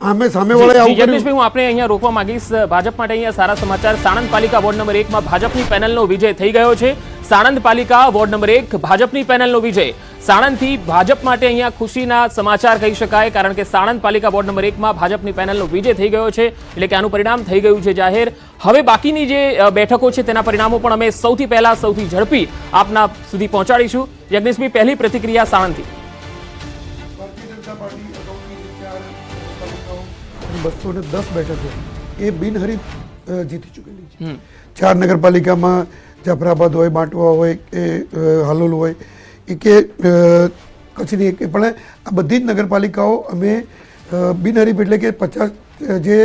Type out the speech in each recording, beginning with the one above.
આમે સામેવાળાએ આવું કર્યું। જગદીશભાઈ, હું આપણે અહીંયા રોકવા માંગીશ। ભાજપ માટે અહીંયા સારા સમાચાર। સાણંદ પાલિકા વોર્ડ નંબર 1 માં ભાજપની પેનલનો વિજય થઈ ગયો છે। સાણંદ પાલિકા વોર્ડ નંબર 1 ભાજપની પેનલનો વિજય। સાણંદથી ભાજપ માટે અહીંયા ખુશીના સમાચાર કહી શકાય, કારણ કે સાણંદ પાલિકા વોર્ડ નંબર 1 માં ભાજપની પેનલનો વિજય થઈ ગયો છે, એટલે કે આનું પરિણામ થઈ ગયું છે જાહેર। હવે બાકીની જે બેઠકો છે તેના પરિણામો પણ અમે સૌથી પહેલા સૌથી ઝડપી આપના સુધી પહોંચાડીશું। જગદીશભાઈ, પહેલી પ્રતિક્રિયા સાણંદથી। ભારતીય જનતા પાર્ટી અગાઉની 210 બેઠકો એ બિનહરીફ જીતી ચૂકેલી છે। 4 નગરપાલિકામાં જાફરાબાદ હોય, બાંટવા હોય કે હાલોલ હોય કે કચ્છની એક, પણ આ બધી જ નગરપાલિકાઓ અમે બિનહરીફ એટલે કે 50 જે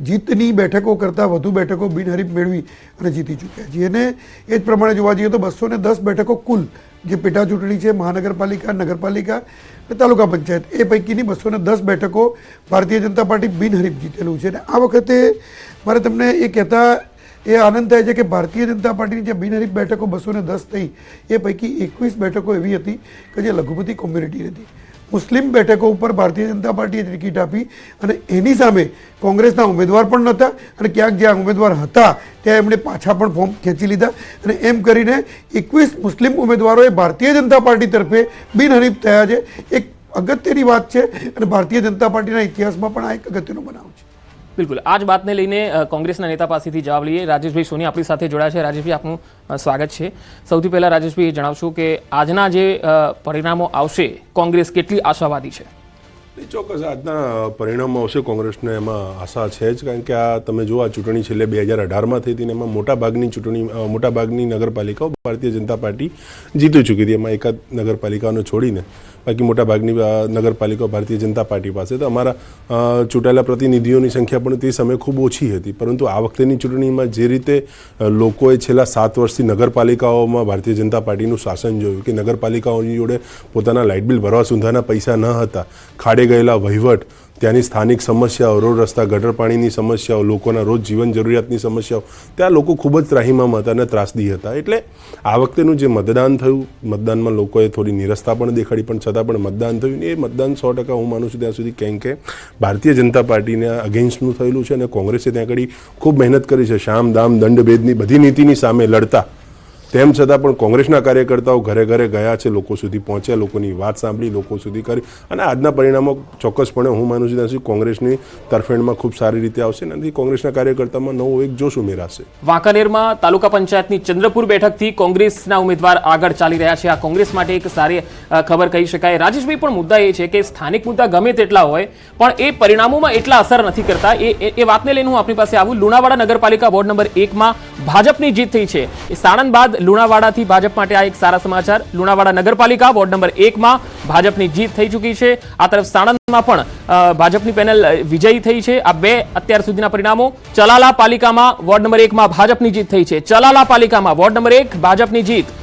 જીતની બેઠકો કરતાં વધુ બેઠકો બિનહરીફ મેળવી અને જીતી ચૂક્યા છીએ। અને એ જ પ્રમાણે જોવા જઈએ તો 210 બેઠકો કુલ જે પેટા ચૂંટણી છે, મહાનગરપાલિકા, નગરપાલિકા અને તાલુકા પંચાયત, એ પૈકીની 210 બેઠકો ભારતીય જનતા પાર્ટી બિનહરીફ જીતેલું છે। અને આ વખતે મારે તમને એ કહેતા એ આનંદ થાય છે કે ભારતીય જનતા પાર્ટીની જે બિનહરીફ બેઠકો 210 થઈ એ પૈકી 21 બેઠકો એવી હતી કે જે લઘુમતી કોમ્યુનિટી હતી। મુસ્લિમ બેઠકો ઉપર ભારતીય જનતા પાર્ટીએ ટિકિટ આપી અને એની સામે કોંગ્રેસના ઉમેદવાર પણ નહોતા અને ક્યાંક જ્યાં ઉમેદવાર હતા ત્યાં એમણે પાછા પણ ફોર્મ ખેંચી લીધા અને એમ કરીને 21 મુસ્લિમ ઉમેદવારોએ ભારતીય જનતા પાર્ટી તરફે બિનહરીફ થયા છે। એક અગત્યની વાત છે અને ભારતીય જનતા પાર્ટીના ઇતિહાસમાં પણ આ એક અગત્યનો બનાવ છે। બિલકુલ, આ જ બાતને લઈને કોંગ્રેસના નેતા પાસેથી જવાબ લઈએ। રાજેશભાઈ સોની આપણી સાથે જોડાયા છે। રાજેશભાઈ, આપનું સ્વાગત છે। સૌથી પહેલા રાજેશભાઈ જણાવશો કે આજના જે પરિણામો આવશે કોંગ્રેસ કેટલી આશાવાદી છે? ચોક્કસ આજના પરિણામો આવશે કોંગ્રેસને એમાં આશા છે જ, કારણ કે આ તમે જો આ ચૂંટણી છેલ્લે 2018માં થઈ હતી ને એમાં મોટાભાગની નગરપાલિકાઓ ભારતીય જનતા પાર્ટી જીતી ચૂકી હતી। એમાં એકાદ નગરપાલિકાઓને છોડીને બાકી મોટાભાગની નગરપાલિકાઓ ભારતીય જનતા પાર્ટી પાસે। તો અમારા ચૂંટાયેલા પ્રતિનિધિઓની સંખ્યા પણ તે સમયે ખૂબ ઓછી હતી, પરંતુ આ વખતેની ચૂંટણીમાં જે રીતે લોકોએ છેલ્લા 7 વર્ષથી નગરપાલિકાઓમાં ભારતીય જનતા પાર્ટીનું શાસન જોયું કે નગરપાલિકાઓની જોડે પોતાના લાઇટ બિલ ભરવા સુધારના પૈસા ન હતા, ખાડે ગયેલા વહીવટ, ત્યાંની સ્થાનિક સમસ્યાઓ, રોડ રસ્તા ગટર પાણીની સમસ્યાઓ, લોકોના રોજ જીવન જરૂરિયાતની સમસ્યાઓ, ત્યાં લોકો ખૂબ જ ત્રાહિમામ હતા અને ત્રાસદી હતા। એટલે આ વખતેનું જે મતદાન થયું, મતદાનમાં લોકોએ થોડી નિરસતા પણ દેખાડી, પણ છતાં પણ મતદાન થયું ને એ મતદાન 100% હું માનું છું ત્યાં સુધી કેમ કે ભારતીય જનતા પાર્ટીને અગેન્સ્ટનું થયેલું છે અને કોંગ્રેસે ત્યાં આગળ ખૂબ મહેનત કરી છે શામ દામ દંડ ભેદની બધી નીતિની સામે લડતા। તેમ છતાં પણ કોંગ્રેસના કાર્યકર્તાઓ ઘરે ઘરે ગયા છે, લોકો સુધી પહોંચ્યા, લોકોની વાત સાંભળી, લોકો સુધી કરી અને આજના પરિણામો ચોક્કસપણે હું માનું છું ત્યાં સુધી કોંગ્રેસની તરફેણમાં ખૂબ સારી રીતે આવશે અને કોંગ્રેસના કાર્યકર્તામાં નવો એક જોશ ઉમેરાશે। વાંકાનેરમાં તાલુકા પંચાયતની ચંદ્રપુર બેઠકથી કોંગ્રેસના ઉમેદવાર આગળ ચાલી રહ્યા છે। આ કોંગ્રેસ માટે એક સારી ખબર કહી શકાય। રાજેશભાઈ, પણ મુદ્દા એ છે કે સ્થાનિક મુદ્દા ગમે તેટલા હોય પણ એ પરિણામોમાં એટલા અસર નથી કરતા। એ વાતને લઈને હું આપણી પાસે આવું। લુણાવાડા નગરપાલિકા વોર્ડ નંબર 1 માં ભાજપની જીત થઈ છે। એ સાણંદ બાદ લુણાવાડાથી ભાજપ માટે આ એક સારા સમાચાર। લુણાવાડા નગરપાલિકા વોર્ડ નંબર 1 માં ભાજપની જીત થઈ ચૂકી છે। આ તરફ સાણંદમાં પણ ભાજપની પેનલ વિજયી થઈ છે। આ બે અત્યાર સુધીના પરિણામો। ચલાલા પાલિકામાં વોર્ડ નંબર 1 માં ભાજપની જીત થઈ છે। ચલાલા પાલિકામાં વોર્ડ નંબર 1 ભાજપની જીત।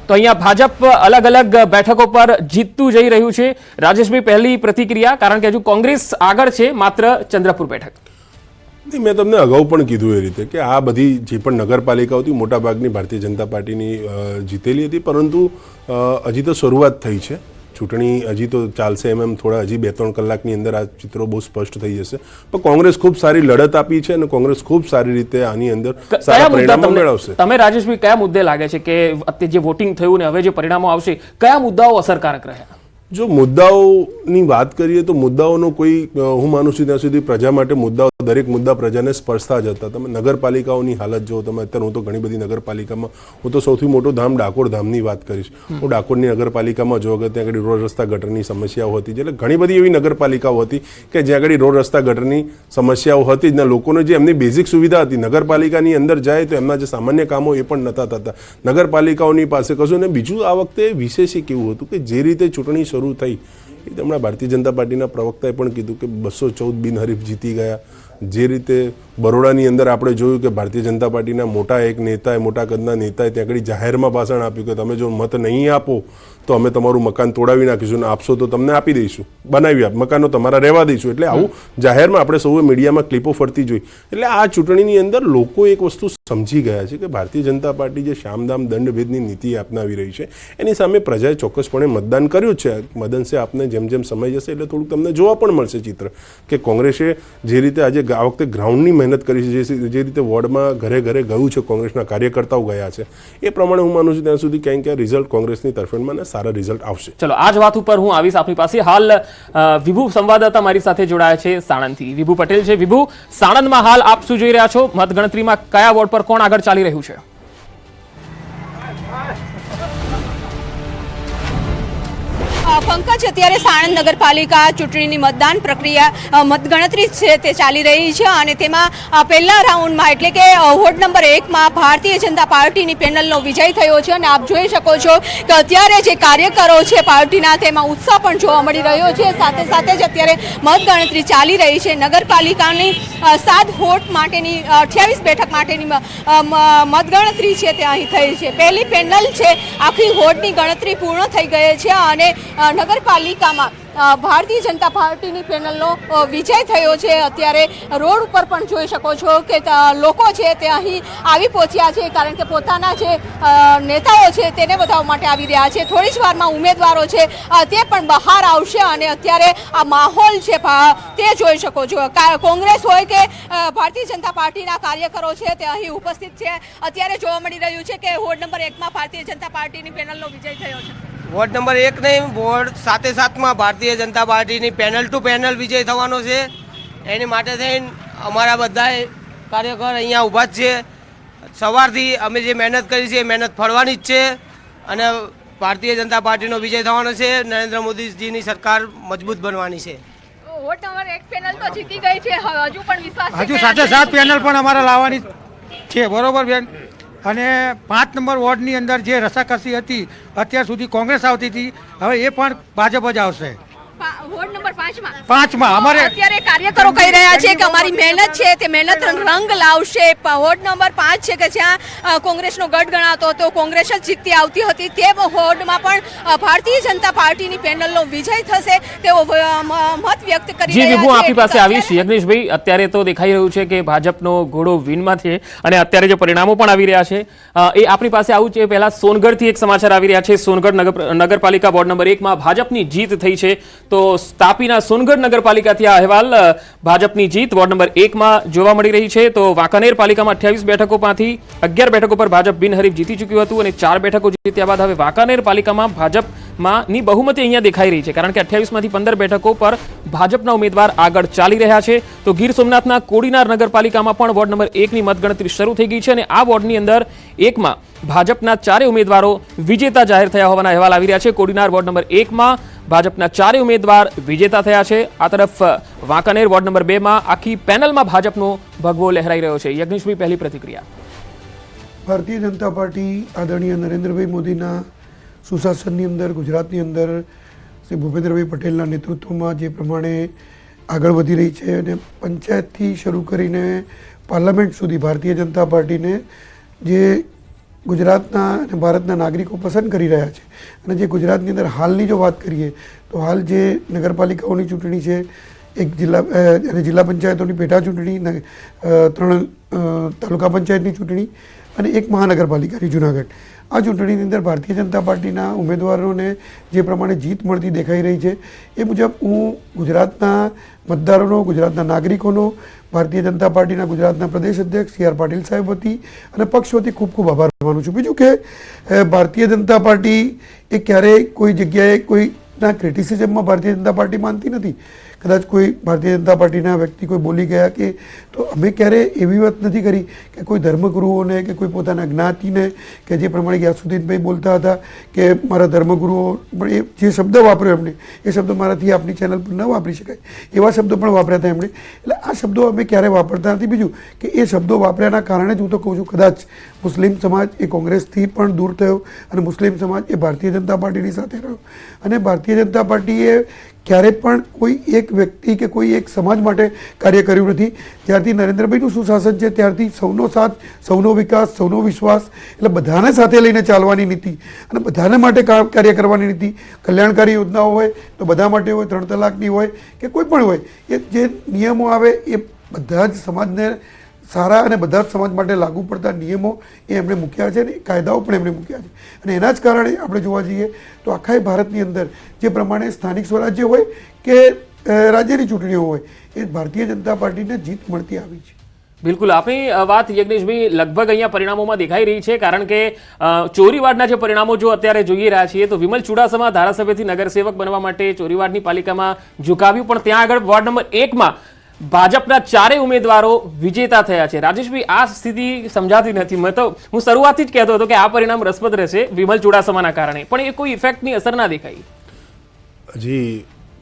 તો અહીંયા ભાજપ અલગ અલગ બેઠકો પર જીતતું જઈ રહ્યું છે। રાજેશભાઈ, પહેલી પ્રતિક્રિયા, કારણ કે હજુ કોંગ્રેસ આગળ છે માત્ર ચંદ્રપુર બેઠક। મેં તમને અગાઉ પણ કીધું એ રીતે કે આ બધી જે પણ નગરપાલિકાઓ હતી મોટાભાગની ભારતીય જનતા પાર્ટીની જીતેલી હતી, પરંતુ હજી તો શરૂઆત થઈ છે। ચૂંટણી હજી તો ચાલશે, એમ થોડા હજી 2-3 કલાકની અંદર આ ચિત્રો બહુ સ્પષ્ટ થઈ જશે, પણ કોંગ્રેસ ખૂબ સારી લડત આપી છે અને કોંગ્રેસ ખૂબ સારી રીતે આની અંદર સારા પરિણામો મેળવશે। તમે રાજેશભાઈ કયા મુદ્દે લાગે છે કે જે વોટિંગ થયું ને હવે જે પરિણામો આવશે કયા મુદ્દાઓ અસરકારક રહ્યા? જો મુદ્દાઓની વાત કરીએ તો મુદ્દાઓનો કોઈ હું માનું છું ત્યાં સુધી પ્રજા માટે મુદ્દાઓ દરેક મુદ્દા પ્રજાને સ્પર્શતા જ હતા। તમે નગરપાલિકાઓની હાલત જો તમે અત્યારે હું તો ઘણી બધી નગરપાલિકામાં હું તો સૌથી મોટું ધામ ડાકોર ધામની વાત કરીશ। હું ડાકોરની નગરપાલિકામાં જો અગર ત્યાં આગળ રોડ રસ્તા ગટરની સમસ્યાઓ હતી, એટલે ઘણી બધી એવી નગરપાલિકાઓ હતી કે જ્યાં આગળ રોડ રસ્તા ગટરની સમસ્યાઓ હતી જ ને લોકોને જે એમની બેઝિક સુવિધા હતી નગરપાલિકાની અંદર જાય તો એમના જે સામાન્ય કામો એ પણ નહોતા થતા નગરપાલિકાઓની પાસે કશું ને। બીજું આ વખતે વિશેષ કેવું હતું કે જે રીતે ચૂંટણી શરૂ થઈ એ હમણાં ભારતીય જનતા પાર્ટીના પ્રવક્તાએ પણ કીધું કે 214 બિનહરીફ જીતી ગયા, જે રીતે બરોડાની અંદર આપણે જોયું કે ભારતીય જનતા પાર્ટીના મોટા એક નેતાએ મોટા કદના નેતાએ ત્યાં આગળ જાહેરમાં ભાષણ આપ્યું કે તમે જો મત નહીં આપો તો અમે તમારું મકાન તોડાવી નાખીશું ને આપશો તો તમને આપી દઈશું, બનાવી મકાનો તમારા રહેવા દઈશું. એટલે આવું જાહેરમાં આપણે સૌએ મીડિયામાં ક્લિપો ફરતી જોઈ. એટલે આ ચૂંટણીની અંદર લોકો એક વસ્તુ સમજી ગયા છે કે ભારતીય જનતા પાર્ટી જે શામદામ દંડભેદની નીતિ અપનાવી રહી છે એની સામે પ્રજાએ ચોક્કસપણે મતદાન કર્યું છે. મદનસે આપને જેમ જેમ સમય જશે એટલે થોડુંક તમને જોવા પણ મળશે ચિત્ર કે કોંગ્રેસે જે રીતે આજે આ વખતે ગ્રાઉન્ડની મહેનત કરી છે, જે રીતે વોર્ડમાં ઘરે ઘરે ગયું છે, કોંગ્રેસના કાર્યકર્તાઓ ગયા છે, એ પ્રમાણે હું માનું છું ત્યાં સુધી ક્યાંક ક્યાં રિઝલ્ટ કોંગ્રેસની તરફેણમાં ને સારા રિઝલ્ટ આવશે. ચલો આ જ વાત ઉપર હું આવીશ આપની પાસે. હાલ વિભુ સંવાદદાતા મારી સાથે જોડાયા છે સાણંદથી. વિભુ પટેલ છે. વિભુ, સાણંદમાં હાલ આપ શું જોઈ રહ્યા છો? મતગણતરીમાં કયા વોર્ડ પર કોણ આગળ ચાલી રહ્યું છે? પંકજ, અત્યારે સાણંદ નગરપાલિકા ચૂંટણીની મતદાન પ્રક્રિયા મતગણતરી છે તે ચાલી રહી છે અને તેમાં પહેલા રાઉન્ડમાં એટલે કે વોર્ડ નંબર 1માં ભારતીય જનતા પાર્ટીની પેનલનો વિજય થયો છે અને આપ જોઈ શકો છો કે અત્યારે જે કાર્યકરો છે પાર્ટીના તેમાં ઉત્સાહ પણ જોવા મળી રહ્યો છે. સાથે સાથે જ અત્યારે મતગણતરી ચાલી રહી છે. નગરપાલિકાની 7 વોર્ડ માટેની 28 બેઠક માટેની મતગણતરી છે તે અહીં થઈ છે. પહેલી પેનલ છે આખી વોર્ડની ગણતરી પૂર્ણ થઈ ગઈ છે અને નગરપાલિકામાં ભારતીય જનતા પાર્ટીની પેનલનો વિજય થયો છે. અત્યારે રોડ ઉપર પણ જોઈ શકો છો કે લોકો છે તે અહીં આવી પહોંચ્યા છે કારણ કે પોતાના જે નેતાઓ છે તેને બતાવવા માટે આવી રહ્યા છે. થોડી જ વારમાં ઉમેદવારો છે તે પણ બહાર આવશે અને અત્યારે આ માહોલ છે તે જોઈ શકો છો. કોંગ્રેસ હોય કે ભારતીય જનતા પાર્ટીના કાર્યકરો છે તે અહીં ઉપસ્થિત છે. અત્યારે જોવા મળી રહ્યું છે કે વોર્ડ નંબર 1માં ભારતીય જનતા પાર્ટીની પેનલનો વિજય થયો છે. વોર્ડ નંબર 1 નહીં, વોર્ડ 7-7માં ભારતીય જનતા પાર્ટીની પેનલ ટુ પેનલ વિજય થવાનો છે. એની માટે થઈને અમારા બધા કાર્યકર અહીંયા ઊભા જ છે. સવારથી અમે જે મહેનત કરી છે એ મહેનત ફળવાની જ છે અને ભારતીય જનતા પાર્ટીનો વિજય થવાનો છે. નરેન્દ્ર મોદીજીની સરકાર મજબૂત બનવાની છે. વોર્ડ નંબર 1 પેનલ તો જીતી ગઈ છે, હજુ પણ વિશ્વાસ છે હજુ 7 પેનલ પણ અમારે લાવવાની છે. બરોબર બેન. અને 5 નંબર વોર્ડની અંદર જે રસાકસી હતી અત્યાર સુધી કોંગ્રેસ આવતી હતી, હવે એ પણ ભાજપ જ આવશે. વોર્ડ નંબર 5માં અમારે અત્યારે કાર્યકરો કહી રહ્યા છે કે અમારી મહેનત છે તે મહેનત રંગ લાવશે. વોર્ડ નંબર 5 છે કે જ્યાં કોંગ્રેસનો ગઢ ગણાતો હતો, કોંગ્રેસ જ જીતતી આવતી હતી, તે વોર્ડમાં પણ ભારતીય જનતા પાર્ટીની પેનલનો વિજય થશે તેવો મત વ્યક્ત કરી જી રહ્યા વિભુ, છે. આપની પાસે આવીશ. યજ્ઞેશભાઈ, અત્યારે તો દેખાઈ રહ્યું છે કે ભાજપનો ઘોડો વિનમાં છે અને અત્યારે જે પરિણામો પણ આવી રહ્યા છે એ આપણી પાસે આવું છે. પહેલા સોનગઢથી એક સમાચાર આવી રહ્યા છે. સોનગઢ નગરપાલિકા વોર્ડ નંબર 1માં ભાજપની જીત થઈ છે. તો તાપીના સોનગઢ નગરપાલિકાથી આ અહેવાલ. ભાજપની જીત વોર્ડ નંબર 1માં જોવા મળી રહી છે. તો વાંકાનેર પાલિકામાં 28 બેઠકોમાંથી 11 બેઠકો પર ભાજપ બિનહરીફ જીતી ચૂક્યું હતું અને 4 બેઠકો જીત્યા બાદ હવે વાંકાનેર પાલિકામાં ભાજપની બહુમતી અહીંયા દેખાઈ રહી છે કારણ કે 28માંથી 15 બેઠકો પર ભાજપના ઉમેદવાર આગળ ચાલી રહ્યા છે. તો ગીર સોમનાથના કોડીનાર નગરપાલિકામાં પણ વોર્ડ નંબર 1ની મતગણતરી શરૂ થઈ ગઈ છે અને આ વોર્ડની અંદર 1માં ભાજપના 4 ઉમેદવારો વિજેતા જાહેર થયા હોવાના અહેવાલ આવી રહ્યા છે. કોડીનાર વોર્ડ નંબર 1માં ભાજપના 4 ઉમેદવાર વિજેતા થયા છે. આ તરફ વાંકાનેર વોર્ડ નંબર 2માં આખી પેનલમાં ભાજપનો ભગવો લહેરાઈ રહ્યો છે. યજ્ઞેશભાઈ, પહેલી પ્રતિક્રિયા. ભારતીય જનતા પાર્ટી આદરણીય નરેન્દ્રભાઈ મોદીના સુશાસનની અંદર ગુજરાતની અંદર શ્રી ભૂપેન્દ્રભાઈ પટેલના નેતૃત્વમાં જે પ્રમાણે આગળ વધી રહી છે અને પંચાયતથી શરૂ કરીને પાર્લામેન્ટ સુધી ભારતીય જનતા પાર્ટીને જે ગુજરાતના અને ભારતના નાગરિકો પસંદ કરી રહ્યા છે. અને જે ગુજરાતની અંદર હાલની જો વાત કરીએ તો હાલ જે નગરપાલિકાઓની ચૂંટણી છે, એક જિલ્લા પંચાયતોની પેટા ચૂંટણી, 3 તાલુકા પંચાયતની ચૂંટણી અને એક મહાનગરપાલિકાની જુનાગઢ, આ ચૂંટણીની અંદર ભારતીય જનતા પાર્ટીના ઉમેદવારોને જે પ્રમાણે જીત મળતી દેખાઈ રહી છે એ મુજબ હું ગુજરાતના મતદારોનો, ગુજરાતના નાગરિકોનો, ભારતીય જનતા પાર્ટીના ગુજરાતના પ્રદેશ અધ્યક્ષ સી આર પાટીલ સાહેબ વતી અને પક્ષ વતી ખૂબ ખૂબ આભાર માનું છું. બીજું કે ભારતીય જનતા પાર્ટી એ ક્યારેય કોઈ જગ્યાએ કોઈના ક્રિટિસિઝમમાં ભારતીય જનતા પાર્ટી માનતી નથી. કદાચ કોઈ ભારતીય જનતા પાર્ટીના વ્યક્તિ કોઈ બોલી ગયા કે તો અમે ક્યારેય એવી વાત નથી કરી કે કોઈ ધર્મગુરુઓને કે કોઈ પોતાના જ્ઞાતિને કે જે પ્રમાણે ગ્યાસુદ્દીનભાઈ બોલતા હતા કે મારા ધર્મગુરુઓ, પણ એ જે શબ્દ વાપર્યો એમણે એ શબ્દ મારાથી આપની ચેનલ પર ન વાપરી શકાય એવા શબ્દો પણ વાપર્યા હતા એમણે. એટલે આ શબ્દો અમે ક્યારેય વાપરતા નથી. બીજું કે એ શબ્દો વાપર્યાના કારણે જ હું તો કહું છું કદાચ મુસ્લિમ સમાજ એ કોંગ્રેસથી પણ દૂર થયો અને મુસ્લિમ સમાજ એ ભારતીય જનતા પાર્ટીની સાથે રહ્યો અને ભારતીય જનતા પાર્ટીએ ક્યારેય પણ કોઈ એક વ્યક્તિ કે કોઈ એક સમાજ માટે કાર્ય કર્યું નથી. જ્યારથી નરેન્દ્રભાઈનું સુશાસન છે ત્યારથી સૌનો સાથ, સૌનો વિકાસ, સૌનો વિશ્વાસ, એટલે બધાને સાથે લઈને ચાલવાની નીતિ અને બધાને માટે કાર્ય કરવાની નીતિ. કલ્યાણકારી યોજનાઓ હોય તો બધા માટે હોય, 3 તલાકની હોય કે કોઈ પણ હોય, એ જે નિયમો આવે એ બધા જ સમાજને સારા અને બધા જ સમાજ માટે લાગુ પડતા નિયમો એ એમણે મૂક્યા છે અને કાયદાઓ પણ એમણે મૂક્યા છે. અને એના જ કારણે આપણે જોવા જઈએ તો આખા ભારતની અંદર જે પ્રમાણે સ્થાનિક સ્વરાજ્ય હોય કે રાજ્યની ચૂંટણીઓ હોય એ ભારતીય જનતા પાર્ટીને જીત મળતી આવી છે. બિલકુલ, આપણી વાત યજ્ઞેશભાઈ લગભગ અહીંયા પરિણામોમાં દેખાઈ રહી છે, કારણ કે ચોરીવાડના જે પરિણામો જો અત્યારે જોઈ રહ્યા છીએ તો વિમલ ચુડાસમા ધારાસભ્યથી નગરસેવક બનવા માટે ચોરીવાડની પાલિકામાં ઝુકાવ્યું, પણ ત્યાં આગળ વોર્ડ નંબર 1માં ભાજપના 4 ઉમેદવારો વિજેતા થયા છે. રાજેશભાઈ, આ સ્થિતિ સમજાતી નથી. હું શરૂઆતથી જ કહેતો હતો કે આ પરિણામ રસપ્રદ રહેશે વિમલ ચુડાસમાના કારણે, પણ એ કોઈ ઇફેક્ટની અસર ના દેખાઈ. હજી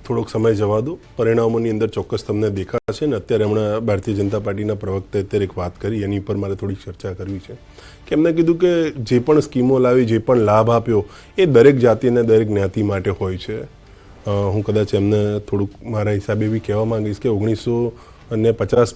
થોડોક સમય જવા દો, પરિણામોની અંદર ચોક્કસ તમને દેખાશે. ને અત્યારે હમણાં ભારતીય જનતા પાર્ટીના પ્રવક્તાએ અત્યારે એક વાત કરી, એની ઉપર મારે થોડીક ચર્ચા કરવી છે. કે એમને કીધું કે જે પણ સ્કીમો લાવી, જે પણ લાભ આપ્યો એ દરેક જાતિ અને દરેક જ્ઞાતિ માટે હોય છે. હું કદાચ એમને થોડુંક મારા હિસાબે એવી કહેવા માંગીશ કે 1950